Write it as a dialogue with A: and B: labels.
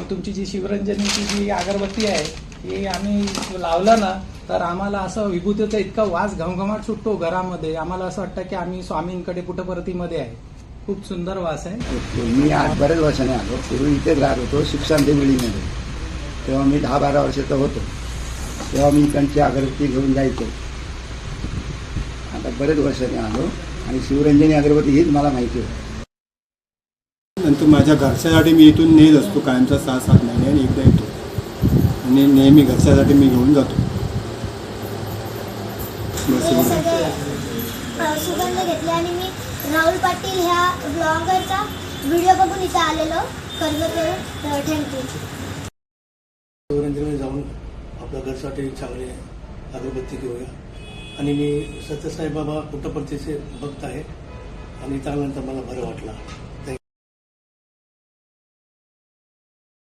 A: तुमची जी शिवरंजनीची जी अगरबत्ती आहे ही आम्ही लावलं ना तर आम्हाला असं विभूतीचा इतका वास घमघमाट सुटतो घरामध्ये. आम्हाला असं वाटतं की आम्ही स्वामींकडे पुटपर्तीमध्ये आहे. खूप सुंदर वास आहे.
B: मी आज बऱ्याच वर्षाने आलो. पूर्वी इथेच राहत होतो शिक्षांदेविळीमध्ये. तेव्हा मी 10-12 वर्षाचा होतो. तेव्हा मी इकडची अगरबत्ती घेऊन जायचो. आता बरेच वर्षाने आलो आणि शिवरंजनी अगरबत्ती हीच मला माहिती होती.
C: नंतर माझ्या घरच्यासाठी मी इथून नेत असतो कायमचा 6-7 महिने आणि एकदा येतो आणि नेहमी घरच्यासाठी मी घेऊन जातो.
D: सुगंध घेतले आणि मी राहुल पाटील ह्या ब्लॉगरचा व्हिडिओ बघून इथं आलेलो कर्जत. थँक्यू.
E: शिवरंजनीमध्ये जाऊन आपल्या घरसाठी चांगली अगरबत्ती घेऊया. आणि मी सत्यसाई बाबा पुट्टपर्तीचे भक्त आहे आणि त्यानंतर मला बरं वाटलं.